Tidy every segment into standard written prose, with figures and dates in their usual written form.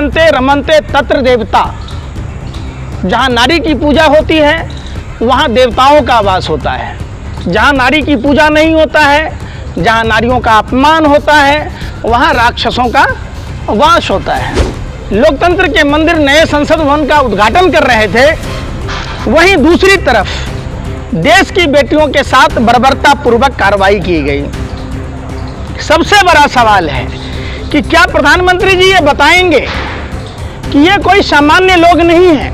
पूज्यन्ते रमन्ते तत्र देवता। जहाँ नारी की पूजा होती है वहाँ देवताओं का वास होता है। जहाँ नारी की पूजा नहीं होता है, जहाँ नारियों का अपमान होता है, वहाँ राक्षसों का वास होता है। लोकतंत्र के मंदिर नए संसद भवन का उद्घाटन कर रहे थे, वहीं दूसरी तरफ देश की बेटियों के साथ बर्बरता पूर्वक कार्रवाई की गई। सबसे बड़ा सवाल है कि क्या प्रधानमंत्री जी ये बताएंगे कि ये कोई सामान्य लोग नहीं हैं,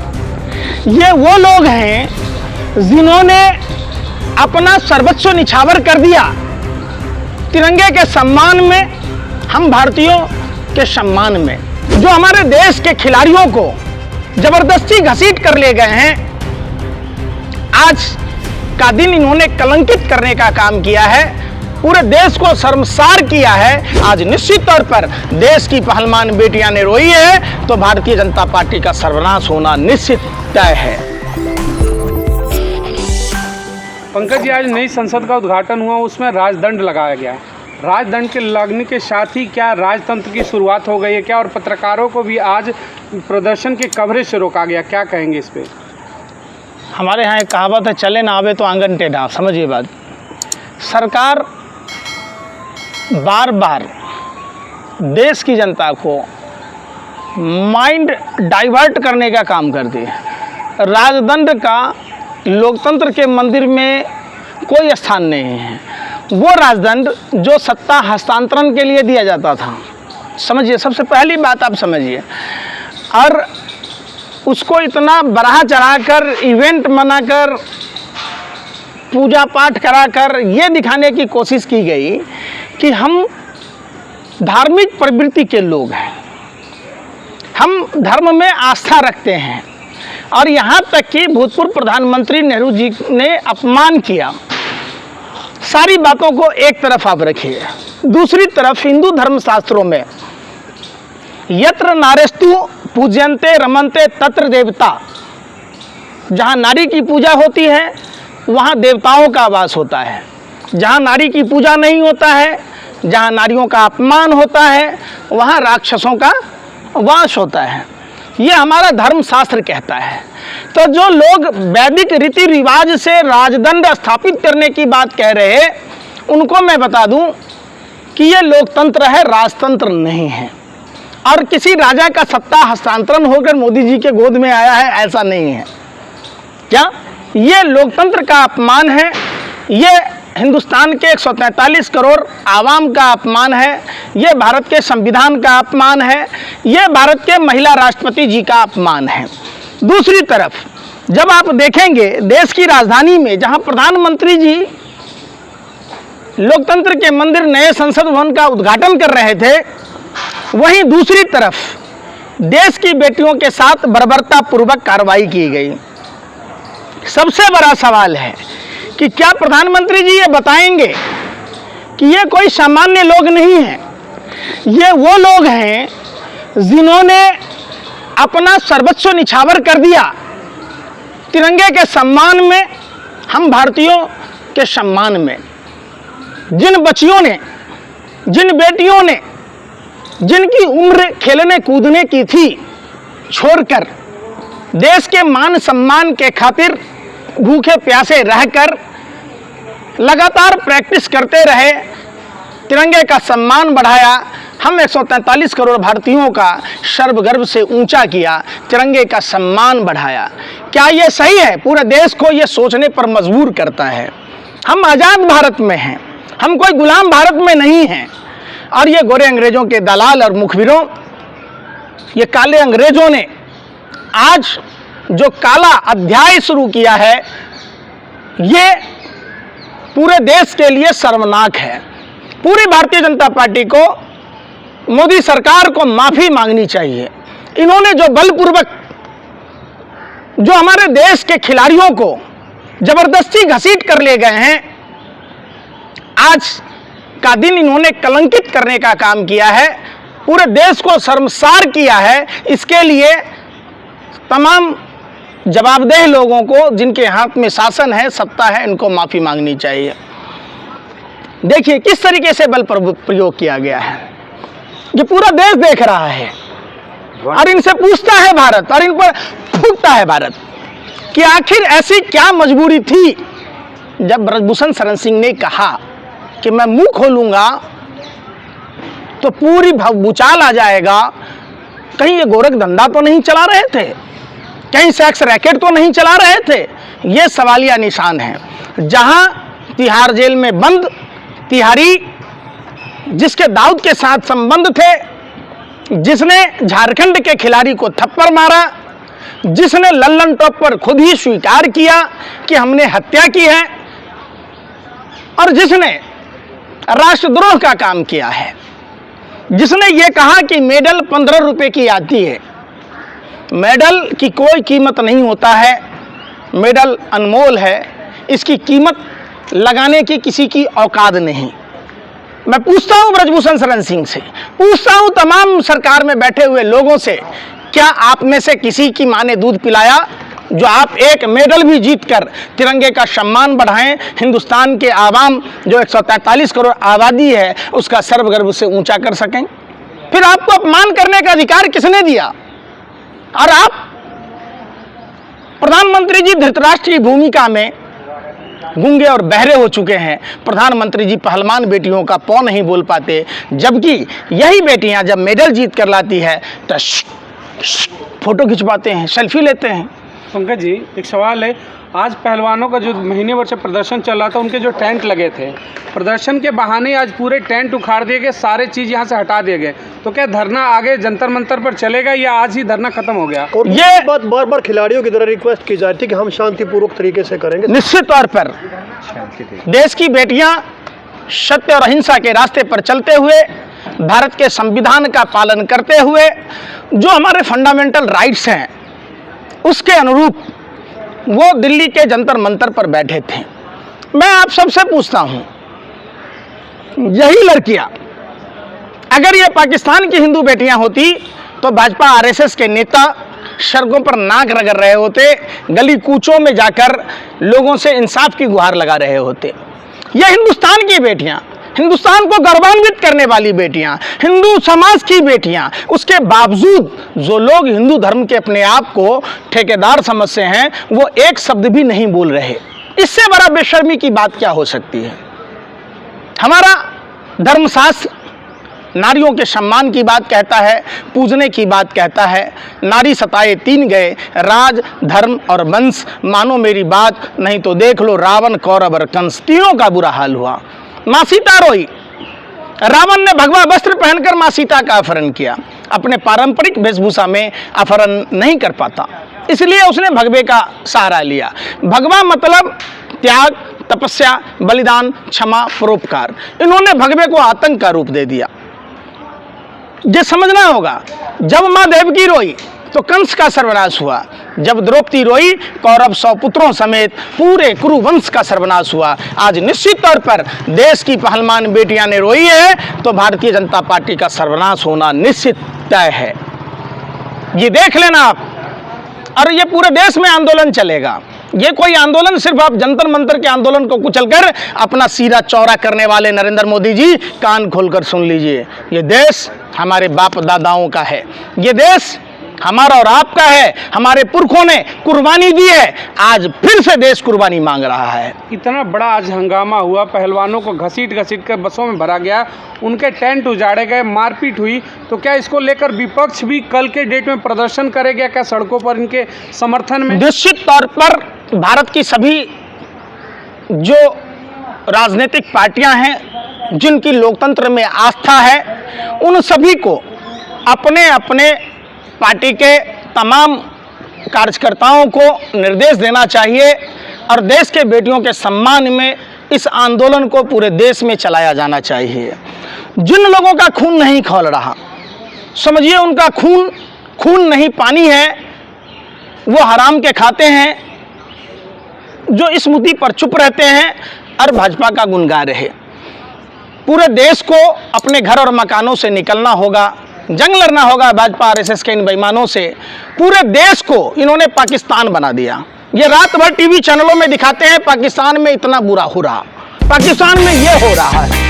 ये वो लोग हैं जिन्होंने अपना सर्वस्व निछावर कर दिया तिरंगे के सम्मान में, हम भारतीयों के सम्मान में। जो हमारे देश के खिलाड़ियों को जबरदस्ती घसीट कर ले गए हैं, आज का दिन इन्होंने कलंकित करने का काम किया है, पूरे देश को शर्मसार किया है। आज निश्चित तौर पर देश की पहलवान बेटियां ने रोई है तो भारतीय जनता पार्टी का सर्वनाश होना निश्चित तय है। पंकज जी, आज नई संसद का उद्घाटन हुआ, उसमें राजदंड लगाया गया। राजदंड के लगने के साथ ही क्या राजतंत्र की शुरुआत हो गई है क्या? और पत्रकारों को भी आज प्रदर्शन के कवरेज से रोका गया, क्या कहेंगे इस पे? हमारे यहाँ एक कहावत है, चले ना आवे तो आंगन टेढ़ा। समझिए बात, सरकार बार बार देश की जनता को माइंड डाइवर्ट करने का काम करती है। राजदंड का लोकतंत्र के मंदिर में कोई स्थान नहीं है। वो राजदंड जो सत्ता हस्तांतरण के लिए दिया जाता था, समझिए, सबसे पहली बात आप समझिए, और उसको इतना बढ़ा चढ़ाकर इवेंट मनाकर पूजा पाठ कराकर ये दिखाने की कोशिश की गई कि हम धार्मिक प्रवृत्ति के लोग हैं, हम धर्म में आस्था रखते हैं, और यहाँ तक कि भूतपूर्व प्रधानमंत्री नेहरू जी ने अपमान किया। सारी बातों को एक तरफ आप रखिए। दूसरी तरफ हिंदू धर्मशास्त्रों में यत्र नारेस्तु पूज्यन्ते रमन्ते तत्र देवता। जहाँ नारी की पूजा होती है वहाँ देवताओं का वास होता है। जहाँ नारी की पूजा नहीं होता है, जहाँ नारियों का अपमान होता है, वहाँ राक्षसों का वास होता है। ये हमारा धर्मशास्त्र कहता है। तो जो लोग वैदिक रीति रिवाज से राजदंड स्थापित करने की बात कह रहे हैं, उनको मैं बता दूं कि ये लोकतंत्र है, राजतंत्र नहीं है। और किसी राजा का सत्ता हस्तांतरण होकर मोदी जी के गोद में आया है, ऐसा नहीं है। क्या ये लोकतंत्र का अपमान है? ये हिंदुस्तान के 143 करोड़ आवाम का अपमान है, ये भारत के संविधान का अपमान है, ये भारत के महिला राष्ट्रपति जी का अपमान है। दूसरी तरफ जब आप देखेंगे देश की राजधानी में जहां प्रधानमंत्री जी लोकतंत्र के मंदिर नए संसद भवन का उद्घाटन कर रहे थे, वहीं दूसरी तरफ देश की बेटियों के साथ बर्बरता पूर्वक कार्रवाई की गई। सबसे बड़ा सवाल है कि क्या प्रधानमंत्री जी ये बताएंगे कि ये कोई सामान्य लोग नहीं हैं, ये वो लोग हैं जिन्होंने अपना सर्वस्व निछावर कर दिया तिरंगे के सम्मान में, हम भारतीयों के सम्मान में। जिन बच्चियों ने, जिन बेटियों ने, जिनकी उम्र खेलने कूदने की थी, छोड़कर देश के मान सम्मान के खातिर भूखे प्यासे रहकर लगातार प्रैक्टिस करते रहे, तिरंगे का सम्मान बढ़ाया, हम 143 करोड़ भारतीयों का सर्वगर्व से ऊंचा किया, तिरंगे का सम्मान बढ़ाया। क्या ये सही है? पूरे देश को ये सोचने पर मजबूर करता है। हम आज़ाद भारत में हैं, हम कोई गुलाम भारत में नहीं हैं। और ये गोरे अंग्रेजों के दलाल और मुखबिरों, ये काले अंग्रेजों ने आज जो काला अध्याय शुरू किया है, ये पूरे देश के लिए शर्मनाक है। पूरी भारतीय जनता पार्टी को, मोदी सरकार को माफ़ी मांगनी चाहिए। इन्होंने जो बलपूर्वक जो हमारे देश के खिलाड़ियों को जबरदस्ती घसीट कर ले गए हैं, आज का दिन इन्होंने कलंकित करने का काम किया है, पूरे देश को शर्मसार किया है। इसके लिए तमाम जवाबदेह लोगों को, जिनके हाथ में शासन है, सत्ता है, इनको माफ़ी मांगनी चाहिए। देखिए किस तरीके से बल प्रयोग किया गया है, ये पूरा देश देख रहा है। और इनसे पूछता है भारत और इन पर फूटता है भारत कि आखिर ऐसी क्या मजबूरी थी जब ब्रजभूषण शरण सिंह ने कहा कि मैं मुंह खोलूंगा तो पूरी भूचाल आ जाएगा। कहीं ये गोरख धंधा तो नहीं चला रहे थे, कहीं सेक्स रैकेट तो नहीं चला रहे थे? ये सवालिया निशान है। जहां तिहाड़ जेल में बंद तिहारी जिसके दाऊद के साथ संबंध थे, जिसने झारखंड के खिलाड़ी को थप्पड़ मारा, जिसने लल्लन टॉप पर खुद ही स्वीकार किया कि हमने हत्या की है, और जिसने राष्ट्रद्रोह का काम किया है, जिसने ये कहा कि मेडल 15 रुपए की आती है। मेडल की कोई कीमत नहीं होता है, मेडल अनमोल है, इसकी कीमत लगाने की किसी की औकात नहीं। मैं पूछता हूं ब्रजभूषण शरण सिंह से, पूछता हूं तमाम सरकार में बैठे हुए लोगों से, क्या आप में से किसी की मां ने दूध पिलाया जो आप एक मेडल भी जीतकर तिरंगे का सम्मान बढ़ाएं, हिंदुस्तान के आवाम जो 143 करोड़ आबादी है उसका सर्वगर्व से ऊंचा कर सकें? फिर आपको अपमान करने का अधिकार किसने दिया? और आप प्रधानमंत्री जी धृतराष्ट्र की भूमिका में गूंगे और बहरे हो चुके हैं। प्रधानमंत्री जी पहलवान बेटियों का पौ नहीं बोल पाते, जबकि यही बेटियां जब मेडल जीत कर लाती है तो फोटो खिंचवाते हैं, सेल्फी लेते हैं। पंकज जी, एक सवाल है, आज पहलवानों का जो महीने भर से प्रदर्शन चल रहा था, उनके जो टेंट लगे थे, प्रदर्शन के बहाने आज पूरे टेंट उखाड़ दिए गए, सारे चीज़ यहाँ से हटा दिए गए, तो क्या धरना आगे जंतर मंतर पर चलेगा या आज ही धरना खत्म हो गया? और ये बात बार बार खिलाड़ियों की तरह रिक्वेस्ट की जाती है कि हम शांतिपूर्वक तरीके से करेंगे। निश्चित तौर पर देश की बेटियां सत्य और अहिंसा के रास्ते पर चलते हुए, भारत के संविधान का पालन करते हुए, जो हमारे फंडामेंटल राइट्स हैं उसके अनुरूप वो दिल्ली के जंतर मंतर पर बैठे थे। मैं आप सबसे पूछता हूं, यही लड़कियां अगर ये पाकिस्तान की हिंदू बेटियां होती तो भाजपा आरएसएस के नेता सड़कों पर नाक रगड़ रहे होते, गली कूचों में जाकर लोगों से इंसाफ की गुहार लगा रहे होते। ये हिंदुस्तान की बेटियां, हिंदुस्तान को गौरवान्वित करने वाली बेटियां, हिंदू समाज की बेटियां, उसके बावजूद जो लोग हिंदू धर्म के अपने आप को ठेकेदार समझते हैं वो एक शब्द भी नहीं बोल रहे। इससे बड़ा बेशर्मी की बात क्या हो सकती है? हमारा धर्मशास्त्र नारियों के सम्मान की बात कहता है, पूजने की बात कहता है। नारी सताए 3 गए, राज, धर्म और वंश, मानो मेरी बात नहीं तो देख लो रावण, कौरव और कंस, तीनों का बुरा हाल हुआ। माँ सीता रोई, रावण ने भगवा वस्त्र पहनकर माँ सीता का अपहरण किया, अपने पारंपरिक वेशभूषा में अपहरण नहीं कर पाता, इसलिए उसने भगवे का सहारा लिया। भगवा मतलब त्याग, तपस्या, बलिदान, क्षमा, परोपकार। इन्होंने भगवे को आतंक का रूप दे दिया। ये समझना होगा, जब माँ देवकी रोई तो कंस का सर्वनाश हुआ, जब द्रौपदी रोई कौरव 100 पुत्रों समेत पूरे कुरुवंश का सर्वनाश हुआ। आज निश्चित तौर पर देश की पहलवान बेटियां ने रोई है तो भारतीय जनता पार्टी का सर्वनाश होना निश्चित तय है। ये देख लेना आप, और ये पूरे देश में आंदोलन चलेगा। ये कोई आंदोलन सिर्फ आप जंतर मंतर के आंदोलन को कुचलकर अपना सीरा चौड़ा करने वाले नरेंद्र मोदी जी, कान खोलकर सुन लीजिए, ये देश हमारे बाप दादाओं का है, ये देश हमारा और आपका है। हमारे पुरखों ने कुर्बानी दी है, आज फिर से देश कुर्बानी मांग रहा है। इतना बड़ा आज हंगामा हुआ, पहलवानों को घसीट घसीट कर बसों में भरा गया, उनके टेंट उजाड़े गए, मारपीट हुई, तो क्या इसको लेकर विपक्ष भी कल के डेट में प्रदर्शन करेगा क्या सड़कों पर इनके समर्थन में? निश्चित तौर पर भारत की सभी जो राजनीतिक पार्टियां हैं, जिनकी लोकतंत्र में आस्था है, उन सभी को अपने अपने पार्टी के तमाम कार्यकर्ताओं को निर्देश देना चाहिए और देश के बेटियों के सम्मान में इस आंदोलन को पूरे देश में चलाया जाना चाहिए। जिन लोगों का खून नहीं खौल रहा, समझिए उनका खून नहीं पानी है, वो हराम के खाते हैं, जो इस मुद्दे पर चुप रहते हैं और भाजपा का गुण गा रहे। पूरे देश को अपने घर और मकानों से निकलना होगा, जंग लड़ना होगा भाजपा आरएसएस के इन बेईमानों से। पूरे देश को इन्होंने पाकिस्तान बना दिया। ये रात भर टीवी चैनलों में दिखाते हैं पाकिस्तान में इतना बुरा हो रहा, पाकिस्तान में ये हो रहा है।